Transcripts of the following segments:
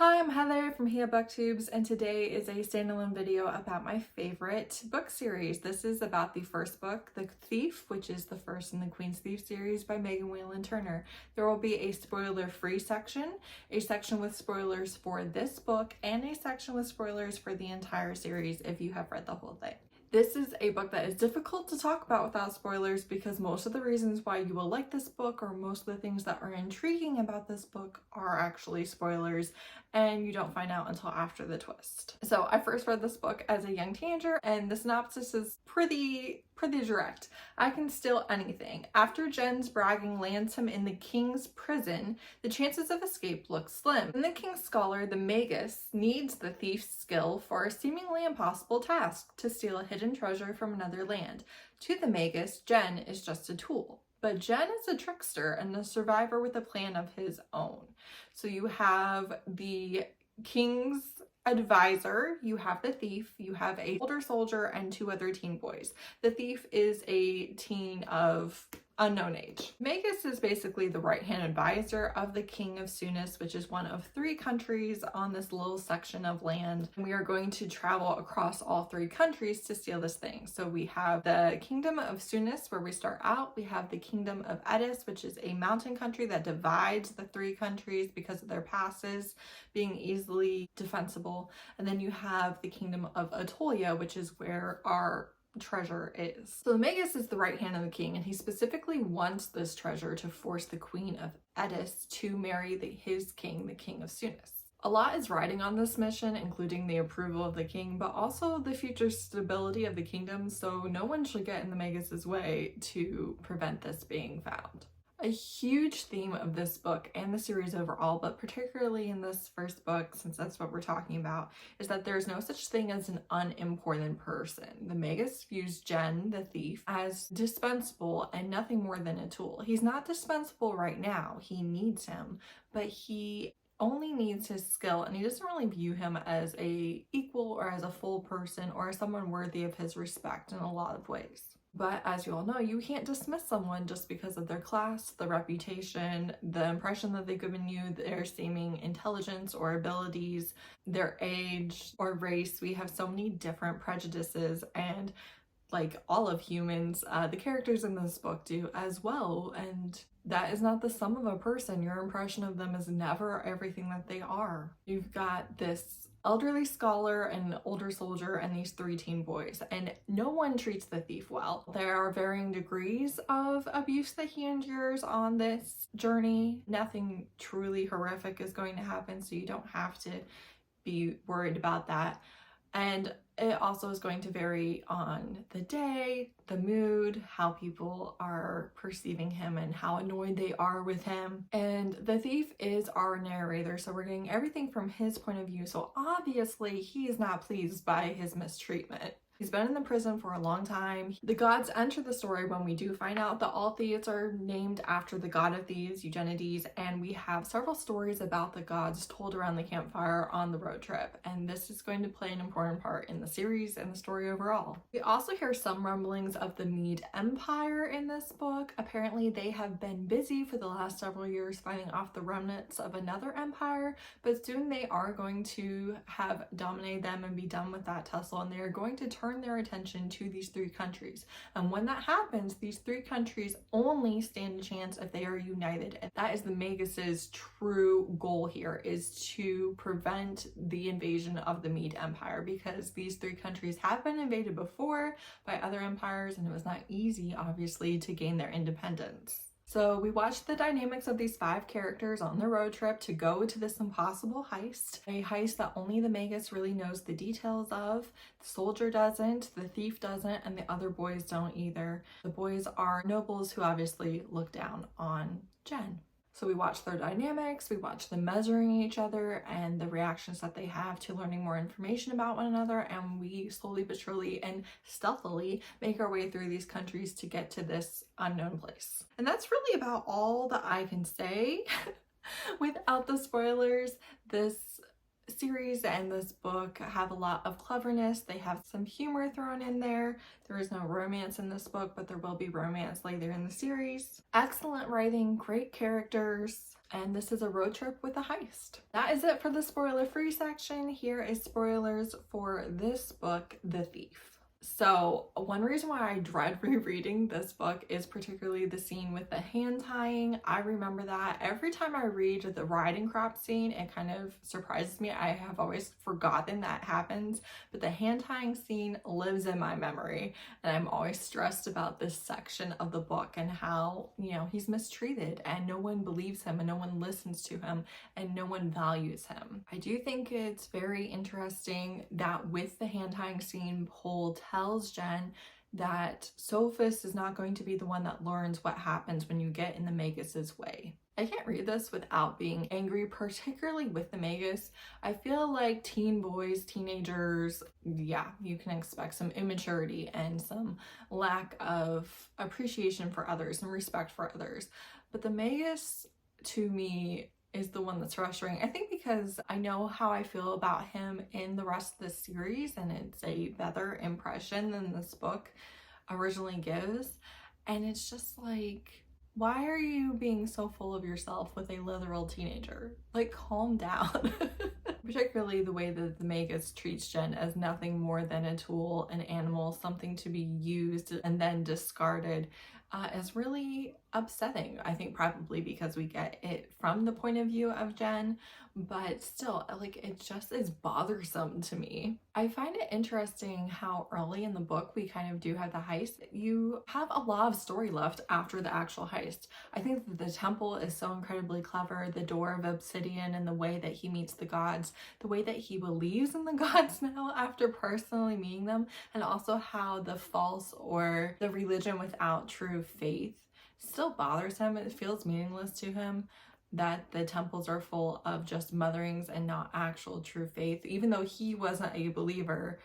Hi, I'm Heather from here booktubes, and today is a standalone video about my favorite book series. This is about the first book, The Thief, which is the first in the Queen's Thief series by Megan Whalen Turner. There will be a spoiler-free section, a section with spoilers for this book, and a section with spoilers for the entire series if you have read the whole thing. This is a book that is difficult to talk about without spoilers because most of the reasons why you will like this book or most of the things that are intriguing about this book are actually spoilers and you don't find out until after the twist. So I first read this book as a young teenager and the synopsis is pretty direct. I can steal anything. After Jen's bragging lands him in the king's prison, the chances of escape look slim. And the king's scholar, the Magus, needs the thief's skill for a seemingly impossible task to steal a hidden treasure from another land. To the Magus, Jen is just a tool. But Jen is a trickster and a survivor with a plan of his own. So you have the king's advisor, you have the thief, you have an older soldier, and two other teen boys. The thief is a teen of unknown age. Magus is basically the right-hand advisor of the King of Sunis, which is one of 3 countries on this little section of land. And we are going to travel across all 3 countries to steal this thing. So we have the Kingdom of Sunis, where we start out. We have the Kingdom of Edis, which is a mountain country that divides the 3 countries because of their passes being easily defensible. And then you have the Kingdom of Atolia, which is where our treasure is. So the Magus is the right hand of the king, and he specifically wants this treasure to force the Queen of Edis to marry his king, the King of Sunis. A lot is riding on this mission, including the approval of the king, but also the future stability of the kingdom, so no one should get in the Magus's way to prevent this being found. A huge theme of this book and the series overall, but particularly in this first book, since that's what we're talking about, is that there's no such thing as an unimportant person. The Magus views Jen, the thief, as dispensable and nothing more than a tool. He's not dispensable right now. He needs him, but he only needs his skill, and he doesn't really view him as a equal or as a full person or as someone worthy of his respect in a lot of ways. But as you all know, you can't dismiss someone just because of their class, the reputation, the impression that they've given you, their seeming intelligence or abilities, their age or race. We have so many different prejudices, and like all of humans, the characters in this book do as well. And that is not the sum of a person. Your impression of them is never everything that they are. You've got this elderly scholar, an older soldier, and these 3 teen boys, and no one treats the thief well. There are varying degrees of abuse that he endures on this journey. Nothing truly horrific is going to happen, so you don't have to be worried about that. And it also is going to vary on the day, the mood, how people are perceiving him, and how annoyed they are with him. And the thief is our narrator, so we're getting everything from his point of view. So obviously he is not pleased by his mistreatment. He's been in the prison for a long time. The gods enter the story when we do find out that all thieves are named after the god of thieves, Eugenides, and we have several stories about the gods told around the campfire on the road trip, and this is going to play an important part in the series and the story overall. We also hear some rumblings of the Mede Empire in this book. Apparently they have been busy for the last several years fighting off the remnants of another empire, but soon they are going to have dominated them and be done with that tussle, and they are going to turn their attention to these 3 countries. And when that happens, these 3 countries only stand a chance if they are united. And that is the Magus's true goal here, is to prevent the invasion of the Mede Empire, because these 3 countries have been invaded before by other empires, and it was not easy, obviously, to gain their independence. So we watched the dynamics of these 5 characters on the road trip to go to this impossible heist, a heist that only the Magus really knows the details of. The soldier doesn't, the thief doesn't, and the other boys don't either. The boys are nobles who obviously look down on Jen. So we watch their dynamics, we watch them measuring each other and the reactions that they have to learning more information about one another, and we slowly but surely and stealthily make our way through these countries to get to this unknown place. And that's really about all that I can say without the spoilers. This series and this book have a lot of cleverness. They have some humor thrown in there. There is no romance in this book, but there will be romance later in the series. Excellent writing, great characters, and this is a road trip with a heist. That is it for the spoiler-free section. Here is spoilers for this book, The Thief. So one reason why I dread rereading this book is particularly the scene with the hand tying. I remember that every time I read the riding crop scene, it kind of surprises me. I have always forgotten that happens, but the hand tying scene lives in my memory, and I'm always stressed about this section of the book and how, you know, he's mistreated and no one believes him and no one listens to him and no one values him. I do think it's very interesting that with the hand tying scene, Paul tells Jen that Sophus is not going to be the one that learns what happens when you get in the Magus's way. I can't read this without being angry, particularly with the Magus. I feel like teen boys, teenagers, yeah, you can expect some immaturity and some lack of appreciation for others and respect for others. But the Magus, to me, is the one that's frustrating. I think because I know how I feel about him in the rest of the series, and it's a better impression than this book originally gives. And it's just like, why are you being so full of yourself with a literal teenager? Like, calm down. Particularly the way that the Magus treats Jen as nothing more than a tool, an animal, something to be used and then discarded, is really upsetting. I think probably because we get it from the point of view of Jen, but still, like, it just is bothersome to me. I find it interesting how early in the book we kind of do have the heist. You have a lot of story left after the actual heist. I think that the temple is so incredibly clever, the door of obsidian and the way that he meets the gods, the way that he believes in the gods now after personally meeting them, and also how the false or the religion without true faith still bothers him. It feels meaningless to him that the temples are full of just motherings and not actual true faith. Even though he wasn't a believer,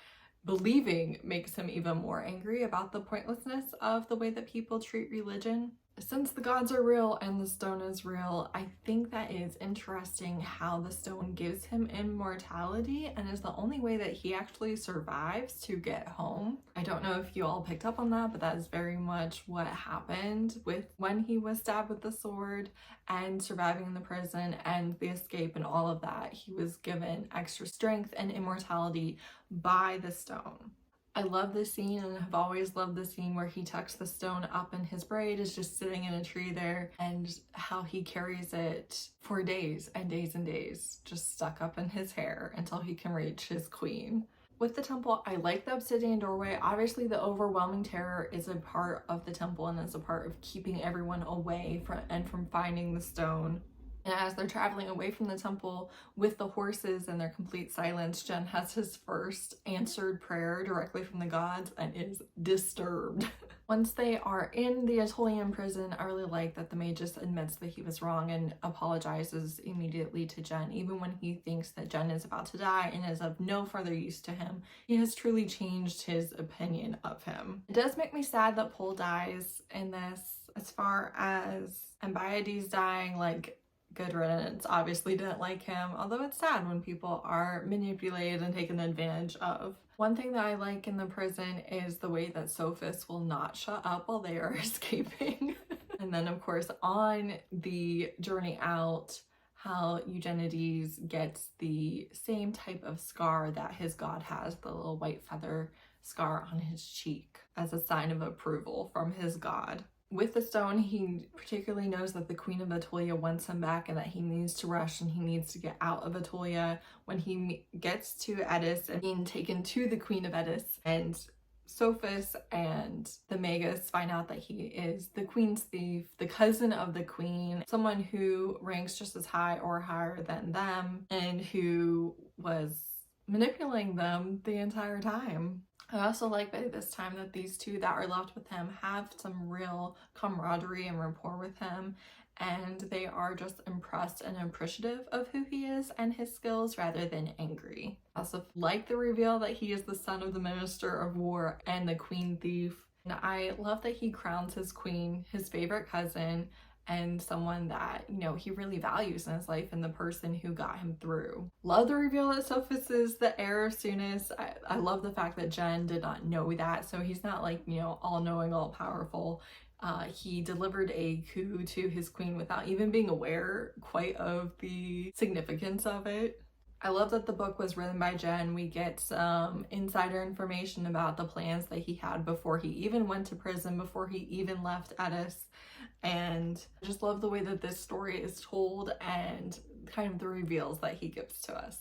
believing makes him even more angry about the pointlessness of the way that people treat religion. Since the gods are real and the stone is real, I think that is interesting how the stone gives him immortality and is the only way that he actually survives to get home. I don't know if you all picked up on that, but that is very much what happened with when he was stabbed with the sword and surviving in the prison and the escape and all of that. He was given extra strength and immortality by the stone. I love this scene and have always loved the scene where he tucks the stone up in his braid, is just sitting in a tree there, and how he carries it for days and days and days, just stuck up in his hair until he can reach his queen. With the temple, I like the obsidian doorway. Obviously, the overwhelming terror is a part of the temple and is a part of keeping everyone away from finding the stone. And as they're traveling away from the temple with the horses and their complete silence, Jen has his first answered prayer directly from the gods and is disturbed. Once they are in the Aetolian prison, I really like that the Magus admits that he was wrong and apologizes immediately to Jen, even when he thinks that Jen is about to die and is of no further use to him. He has truly changed his opinion of him. It does make me sad that Pole dies in this. As far as Ambiades dying, like, good riddance. Obviously didn't like him, although it's sad when people are manipulated and taken advantage of. One thing that I like in the prison is the way that Sophus will not shut up while they are escaping. And then of course on the journey out, how Eugenides gets the same type of scar that his god has, the little white feather scar on his cheek as a sign of approval from his god. With the stone, he particularly knows that the Queen of Aetolia wants him back and that he needs to rush and he needs to get out of Aetolia. When he gets to Eddis and being taken to the Queen of Eddis, and Sophus and the Magus find out that he is the Queen's thief, the cousin of the Queen, someone who ranks just as high or higher than them and who was manipulating them the entire time. I also like by this time that these two that are left with him have some real camaraderie and rapport with him, and they are just impressed and appreciative of who he is and his skills rather than angry. I also like the reveal that he is the son of the Minister of War and the Queen Thief. And I love that he crowns his queen, his favorite cousin, and someone that, you know, he really values in his life and the person who got him through. Love the reveal that Sophus is the heir of Sunis. I love the fact that Jen did not know that, so he's not like, you know, all-knowing, all-powerful. He delivered a coup to his queen without even being aware quite of the significance of it. I love that the book was written by Jen. We get some insider information about the plans that he had before he even went to prison, before he even left Edis. And I just love the way that this story is told and kind of the reveals that he gives to us.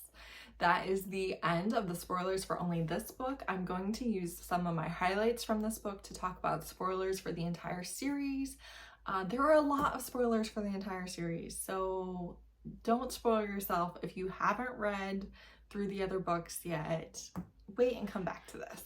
That is the end of the spoilers for only this book. I'm going to use some of my highlights from this book to talk about spoilers for the entire series. There are a lot of spoilers for the entire series, so don't spoil yourself if you haven't read through the other books yet. Wait and come back to this.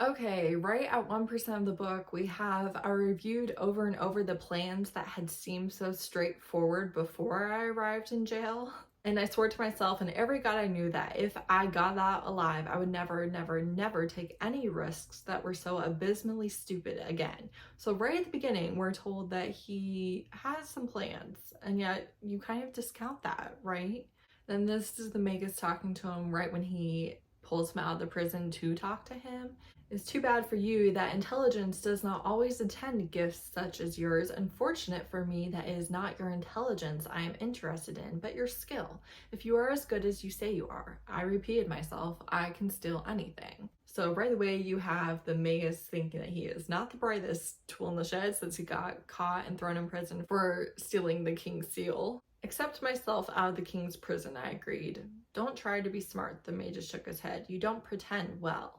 Okay, right at 1% of the book, we have I reviewed over and over the plans that had seemed so straightforward before I arrived in jail. And I swore to myself and every god I knew that if I got out alive, I would never, never, never take any risks that were so abysmally stupid again. So right at the beginning, we're told that he has some plans, and yet you kind of discount that, right? Then this is the Magus talking to him right when he pulls him out of the prison to talk to him. It's too bad for you that intelligence does not always attend gifts such as yours. Unfortunate for me that it is not your intelligence I am interested in, but your skill. If you are as good as you say you are, I repeated myself, I can steal anything. So right away you have the Magus thinking that he is not the brightest tool in the shed since he got caught and thrown in prison for stealing the king's seal. Accept myself out of the king's prison, I agreed. Don't try to be smart, the Magus shook his head. You don't pretend well.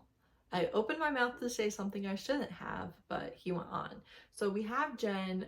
I opened my mouth to say something I shouldn't have, but he went on. So we have Jen.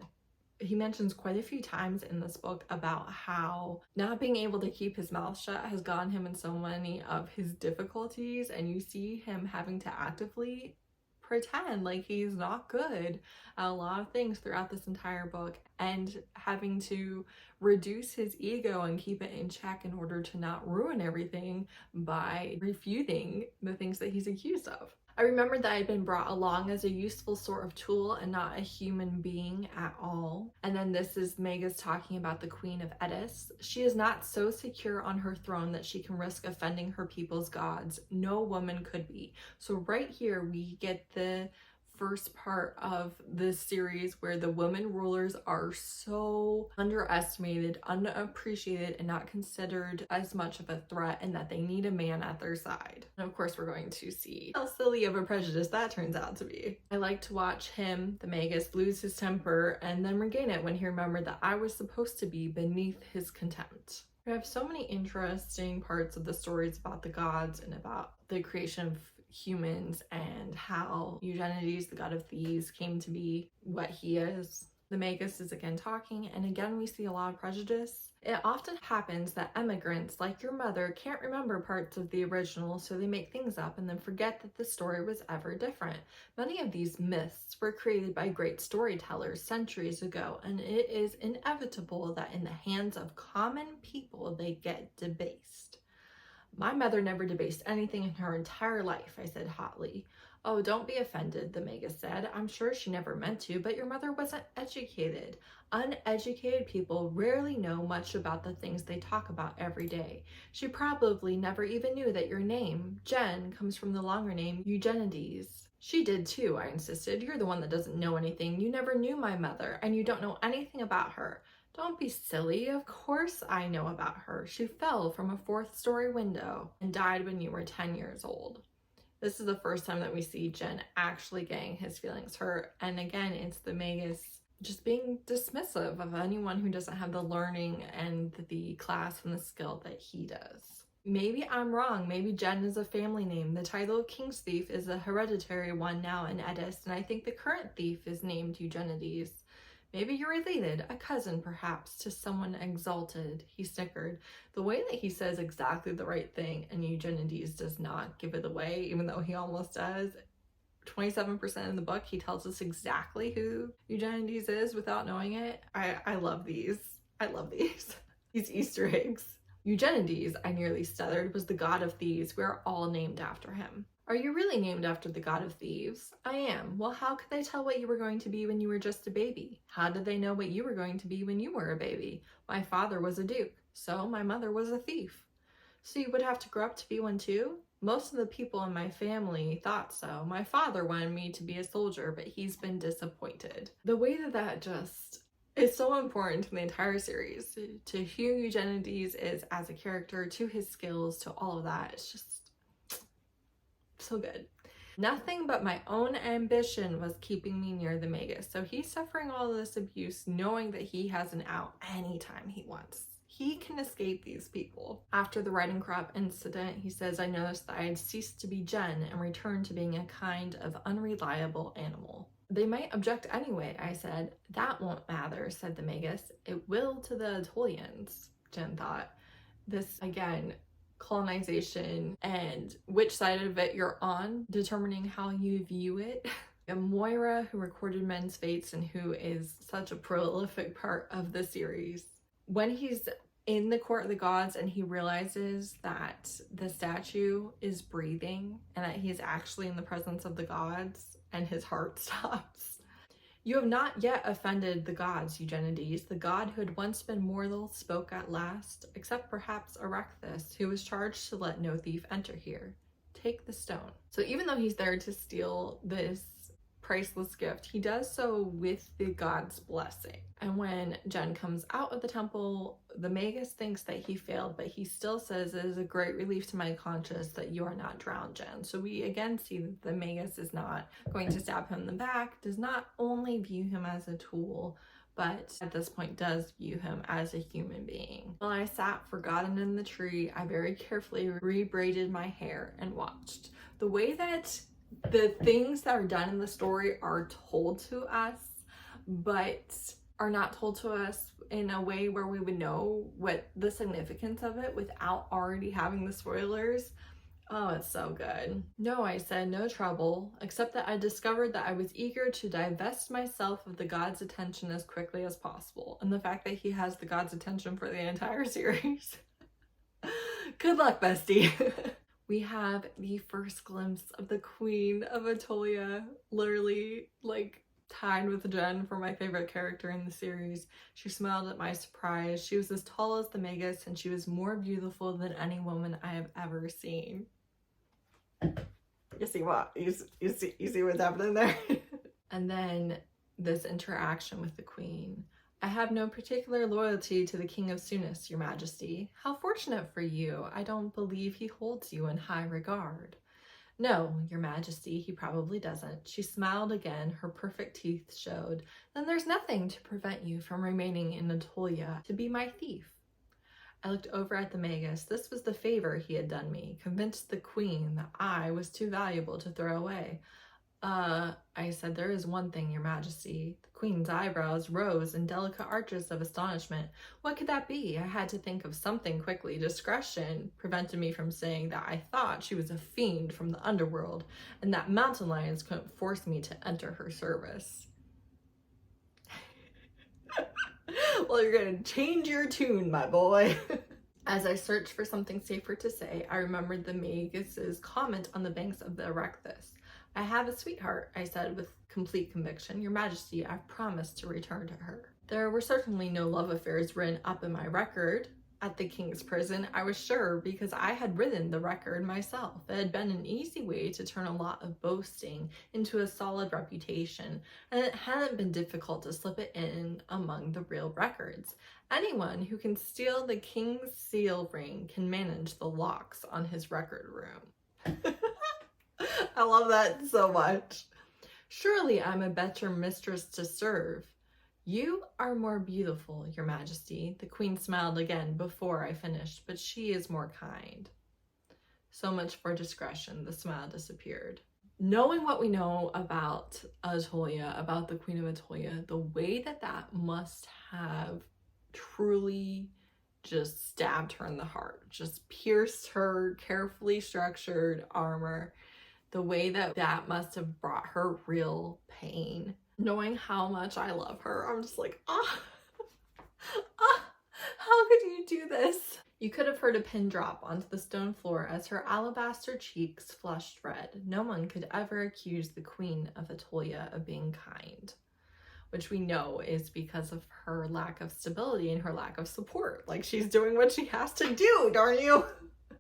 He mentions quite a few times in this book about how not being able to keep his mouth shut has gotten him in so many of his difficulties, and you see him having to actively pretend like he's not good at a lot of things throughout this entire book, and having to reduce his ego and keep it in check in order to not ruin everything by refuting the things that he's accused of. I remembered that I had been brought along as a useful sort of tool and not a human being at all. And then this is Magus talking about the Queen of Edis. She is not so secure on her throne that she can risk offending her people's gods. No woman could be. So right here we get the first part of this series where the women rulers are so underestimated, unappreciated, and not considered as much of a threat, and that they need a man at their side. And of course we're going to see how silly of a prejudice that turns out to be. I like to watch him, the Magus, lose his temper and then regain it when he remembered that I was supposed to be beneath his contempt. We have so many interesting parts of the stories about the gods and about the creation of humans and how Eugenides, the god of thieves, came to be what he is. The Magus is again talking, and again we see a lot of prejudice. It often happens that immigrants, like your mother, can't remember parts of the original, so they make things up and then forget that the story was ever different. Many of these myths were created by great storytellers centuries ago, and it is inevitable that in the hands of common people they get debased. My mother never debased anything in her entire life, I said hotly. Oh, don't be offended, the Magus said. I'm sure she never meant to, but your mother wasn't educated. Uneducated people rarely know much about the things they talk about every day. She probably never even knew that your name, Jen, comes from the longer name Eugenides. She did too, I insisted. You're the one that doesn't know anything. You never knew my mother, and you don't know anything about her. Don't be silly. Of course I know about her. She fell from a 4th-story window and died when you were 10 years old. This is the first time that we see Jen actually getting his feelings hurt. And again, it's the Magus just being dismissive of anyone who doesn't have the learning and the class and the skill that he does. Maybe I'm wrong. Maybe Jen is a family name. The title of King's Thief is a hereditary one now in Edis, and I think the current thief is named Eugenides. Maybe you're related, a cousin perhaps, to someone exalted, he snickered. The way that he says exactly the right thing and Eugenides does not give it away, even though he almost does. 27% in the book, he tells us exactly who Eugenides is without knowing it. I love these. I love these. These Easter eggs. Eugenides, I nearly stuttered, was the god of thieves. We are all named after him. Are you really named after the god of thieves? I am. Well, how could they tell what you were going to be when you were just a baby? How did they know what you were going to be when you were a baby? My father was a duke, so my mother was a thief. So you would have to grow up to be one too? Most of the people in my family thought so. My father wanted me to be a soldier, but he's been disappointed. The way that just is so important to the entire series, to who Eugenides is as a character, to his skills, to all of that. It's just so good. Nothing but my own ambition was keeping me near the Magus. So he's suffering all of this abuse, knowing that he has an out anytime he wants. He can escape these people. After the riding crop incident, he says, I noticed that I had ceased to be Jen and returned to being a kind of unreliable animal. They might object anyway, I said. That won't matter, said the Magus. It will to the Aetolians, Jen thought. This, again, colonization and which side of it you're on, determining how you view it. And Moira, who recorded men's fates and who is such a prolific part of the series. When he's in the court of the gods and he realizes that the statue is breathing and that he's actually in the presence of the gods, and his heart stops. You have not yet offended the gods, Eugenides. The god who had once been mortal spoke at last, except perhaps Erechthus, who was charged to let no thief enter here. Take the stone. So even though he's there to steal this priceless gift, he does so with the god's blessing. And when Jen comes out of the temple, the Magus thinks that he failed, but he still says, it is a great relief to my conscience that you are not drowned, Jen. So we again see that the Magus is not going to stab him in the back, does not only view him as a tool, but at this point does view him as a human being. While I sat forgotten in the tree, I very carefully rebraided my hair and watched. The way that the things that are done in the story are told to us, but are not told to us in a way where we would know what the significance of it without already having the spoilers. Oh, it's so good. No, I said, no trouble, except that I discovered that I was eager to divest myself of the god's attention as quickly as possible. And the fact that he has the god's attention for the entire series. Good luck, bestie. We have the first glimpse of the Queen of Aetolia, literally like tied with Jen for my favorite character in the series. She smiled at my surprise. She was as tall as the Magus, and she was more beautiful than any woman I have ever seen. You see what? You see what's happening there? And then this interaction with the Queen. I have no particular loyalty to the King of Sunis, Your Majesty. How fortunate for you. I don't believe he holds you in high regard. No, Your Majesty, he probably doesn't. She smiled again, her perfect teeth showed. Then there's nothing to prevent you from remaining in Aetolia to be my thief. I looked over at the Magus. This was the favor he had done me, convinced the Queen that I was too valuable to throw away. I said, there is one thing, Your Majesty. The Queen's eyebrows rose in delicate arches of astonishment. What could that be? I had to think of something quickly. Discretion prevented me from saying that I thought she was a fiend from the underworld, and that mountain lions couldn't force me to enter her service. Well, you're gonna change your tune, my boy. As I searched for something safer to say, I remembered the Magus's comment on the banks of the Erechthus. I have a sweetheart, I said with complete conviction. Your Majesty, I've promised to return to her. There were certainly no love affairs written up in my record at the king's prison, I was sure, because I had written the record myself. It had been an easy way to turn a lot of boasting into a solid reputation, and it hadn't been difficult to slip it in among the real records. Anyone who can steal the king's seal ring can manage the locks on his record room. I love that so much. Surely I'm a better mistress to serve. You are more beautiful, Your Majesty. The Queen smiled again before I finished, but she is more kind. So much for discretion. The smile disappeared. Knowing what we know about Aetolia, about the Queen of Aetolia, the way that that must have truly just stabbed her in the heart, just pierced her carefully structured armor, the way that that must have brought her real pain. Knowing how much I love her, I'm just like, how could you do this? You could have heard a pin drop onto the stone floor as her alabaster cheeks flushed red. No one could ever accuse the Queen of Aetolia of being kind, which we know is because of her lack of stability and her lack of support. Like, she's doing what she has to do, darn you.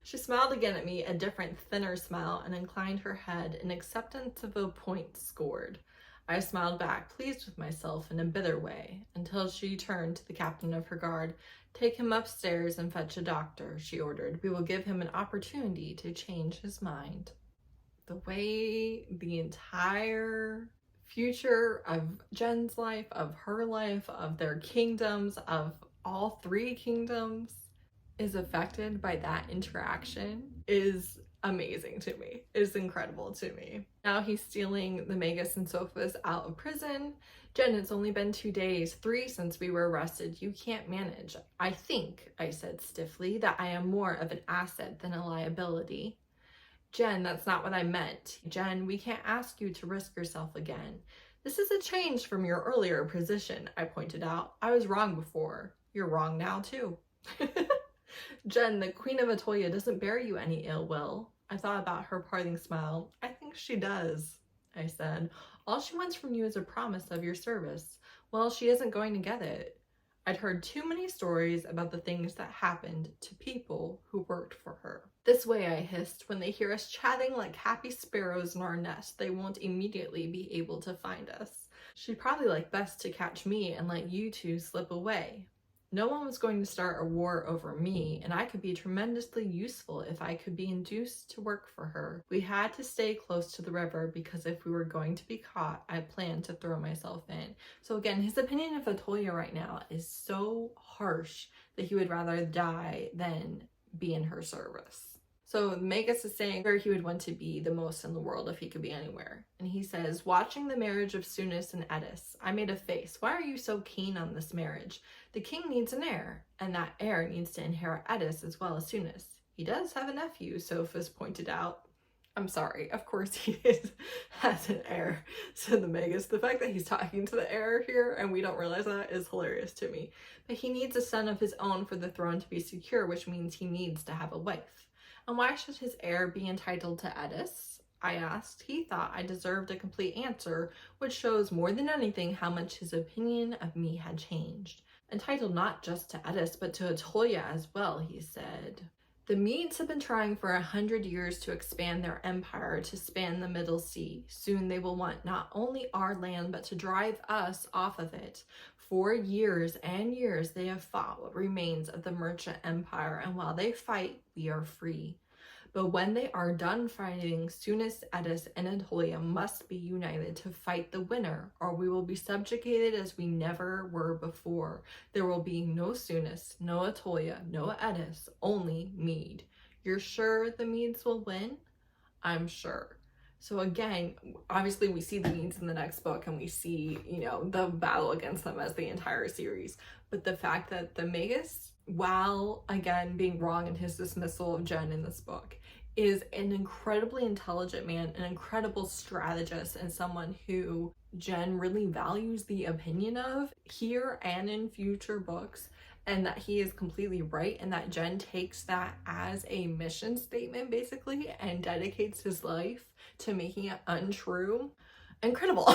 She smiled again at me, a different, thinner smile, and inclined her head in acceptance of a point scored. I smiled back, pleased with myself in a bitter way, until she turned to the captain of her guard. "Take him upstairs and fetch a doctor," she ordered. "We will give him an opportunity to change his mind." The way the entire future of Jen's life, of her life, of their kingdoms, of all three kingdoms is affected by that interaction is amazing to me. Is incredible to me. Now he's stealing the Magus and Sophus out of prison. "Jen, it's only been 2 days, 3 since we were arrested. You can't manage." "I think," I said stiffly, "that I am more of an asset than a liability." "Jen, that's not what I meant. Jen, we can't ask you to risk yourself again." "This is a change from your earlier position," I pointed out. "I was wrong before. You're wrong now too." "Jen, the Queen of Atolia doesn't bear you any ill will." I thought about her parting smile. "I think she does," I said. "All she wants from you is a promise of your service." "Well, she isn't going to get it." I'd heard too many stories about the things that happened to people who worked for her. "This way," I hissed. "When they hear us chatting like happy sparrows in our nest, they won't immediately be able to find us. She'd probably like best to catch me and let you two slip away. No one was going to start a war over me, and I could be tremendously useful if I could be induced to work for her. We had to stay close to the river because if we were going to be caught, I planned to throw myself in." So again, his opinion of Atolia right now is so harsh that he would rather die than be in her service. So Magus is saying where he would want to be the most in the world if he could be anywhere. And he says, "Watching the marriage of Sunis and Eddis, I made a face. Why are you so keen on this marriage? The king needs an heir, and that heir needs to inherit Eddis as well as Sunis. He does have a nephew," Sophus pointed out. "I'm sorry, of course he has an heir," said the Magus. The fact that he's talking to the heir here and we don't realize that is hilarious to me. "But he needs a son of his own for the throne to be secure, which means he needs to have a wife." "And why should his heir be entitled to Eddis?" I asked. He thought I deserved a complete answer, which shows more than anything how much his opinion of me had changed. "Entitled not just to Eddis, but to Atolia as well," he said. "The Medes have been trying for 100 years to expand their empire to span the Middle Sea. Soon they will want not only our land, but to drive us off of it. For years and years they have fought what remains of the merchant empire, and while they fight, we are free. But when they are done fighting, Sunis, Eddis, and Atolia must be united to fight the winner, or we will be subjugated as we never were before. There will be no Sunis, no Atolia, no Eddis, only Mede. You're sure the Medes will win?" "I'm sure." So again, obviously we see the Medes in the next book and we see, the battle against them as the entire series. But the fact that the Magus, while again being wrong in his dismissal of Jen in this book, is an incredibly intelligent man, an incredible strategist, and someone who Jen really values the opinion of here and in future books, and that he is completely right, and that Jen takes that as a mission statement basically and dedicates his life to making it untrue. Incredible.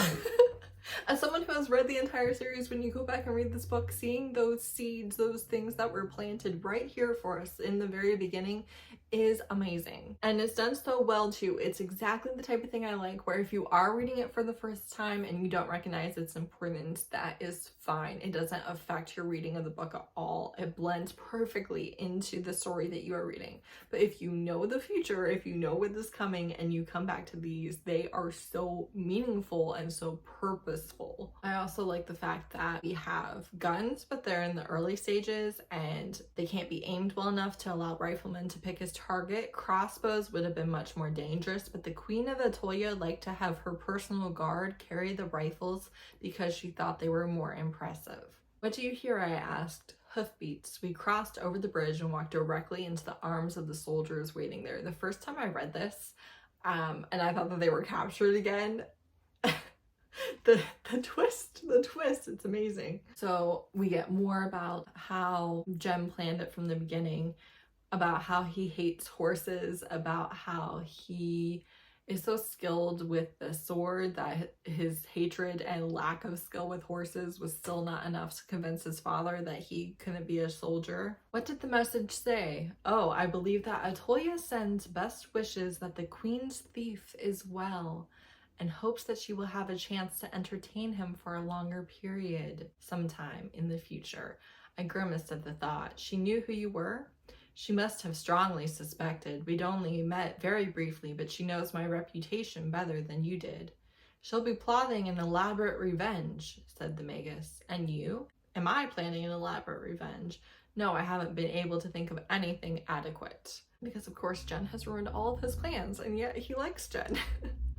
As someone who has read the entire series, when you go back and read this book, seeing those seeds, those things that were planted right here for us in the very beginning is amazing. And it's done so well too. It's exactly the type of thing I like, where if you are reading it for the first time and you don't recognize its importance, that is fine. It doesn't affect your reading of the book at all. It blends perfectly into the story that you are reading. But if you know the future, if you know what is coming and you come back to these, they are so meaningful and so purposeful. I also like the fact that we have guns, but they're in the early stages and they can't be aimed well enough to allow riflemen to pick his target. Crossbows would have been much more dangerous, but the Queen of Atolia liked to have her personal guard carry the rifles because she thought they were more impressive. "What do you hear?" I asked. "Hoofbeats." We crossed over the bridge and walked directly into the arms of the soldiers waiting there. The first time I read this, and I thought that they were captured again, the twist, it's amazing. So we get more about how Jem planned it from the beginning, about how he hates horses, about how he is so skilled with the sword that his hatred and lack of skill with horses was still not enough to convince his father that he couldn't be a soldier. What did the message say? Oh, I believe that Atolia sends best wishes that the queen's thief is well and hopes that she will have a chance to entertain him for a longer period sometime in the future. I grimaced at the thought. She knew who you were? She must have strongly suspected. We'd only met very briefly, but she knows my reputation better than you did. She'll be plotting an elaborate revenge, said the Magus. And you? Am I planning an elaborate revenge? No, I haven't been able to think of anything adequate. Because of course Jen has ruined all of his plans, and yet he likes Jen.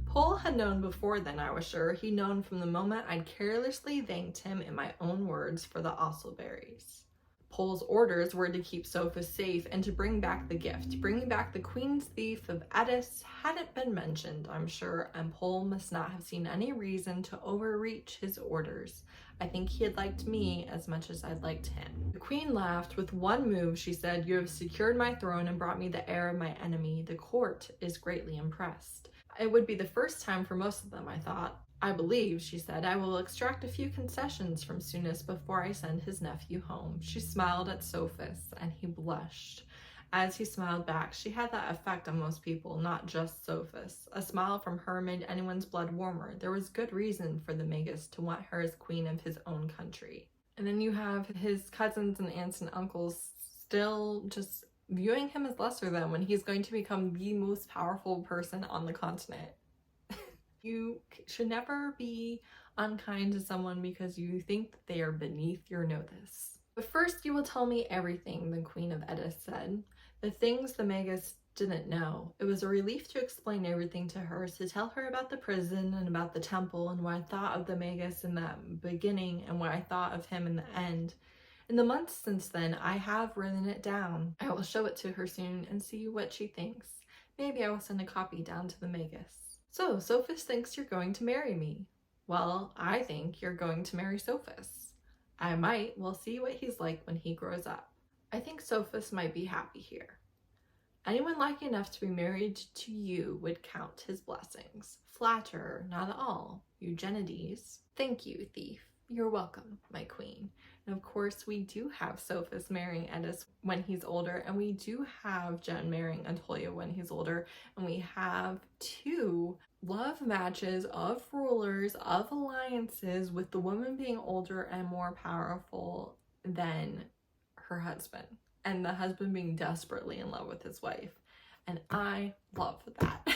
Paul had known before then, I was sure. He'd known from the moment I'd carelessly thanked him in my own words for the ostleberries. Pole's orders were to keep Sophus safe and to bring back the gift. Bringing back the queen's thief of Eddis hadn't been mentioned, I'm sure, and Pole must not have seen any reason to overreach his orders. I think he had liked me as much as I'd liked him. The queen laughed. With one move, she said, "You have secured my throne and brought me the heir of my enemy. The court is greatly impressed." It would be the first time for most of them, I thought. I believe, she said, I will extract a few concessions from Souness before I send his nephew home. She smiled at Sophus, and he blushed. As he smiled back, she had that effect on most people, not just Sophus. A smile from her made anyone's blood warmer. There was good reason for the Magus to want her as queen of his own country. And then you have his cousins and aunts and uncles still just viewing him as lesser than when he's going to become the most powerful person on the continent. You should never be unkind to someone because you think that they are beneath your notice. But first you will tell me everything, the Queen of Eddis said. The things the Magus didn't know. It was a relief to explain everything to her, to tell her about the prison and about the temple and what I thought of the Magus in that beginning and what I thought of him in the end. In the months since then, I have written it down. I will show it to her soon and see what she thinks. Maybe I will send a copy down to the Magus. So, Sophus thinks you're going to marry me. Well, I think you're going to marry Sophus. I might. We'll see what he's like when he grows up. I think Sophus might be happy here. Anyone lucky enough to be married to you would count his blessings. Flatterer, not at all. Eugenides. Thank you, thief. You're welcome, my queen. And of course, we do have Sophus marrying Eddis when he's older, and we do have Jen marrying Atolia when he's older, and we have 2 love matches of rulers, of alliances, with the woman being older and more powerful than her husband, and the husband being desperately in love with his wife. And I love that.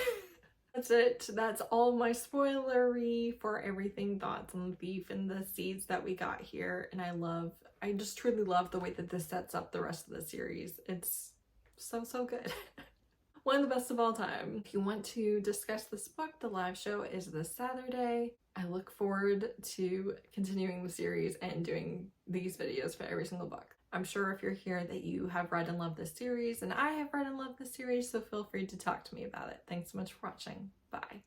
That's it. That's all my spoilery for everything thoughts on the thief and the seeds that we got here. And I just truly love the way that this sets up the rest of the series. It's so good. One of the best of all time. If you want to discuss this book, the live show is this Saturday. I look forward to continuing the series and doing these videos for every single book. I'm sure if you're here that you have read and loved this series, and I have read and loved this series, so feel free to talk to me about it. Thanks so much for watching. Bye.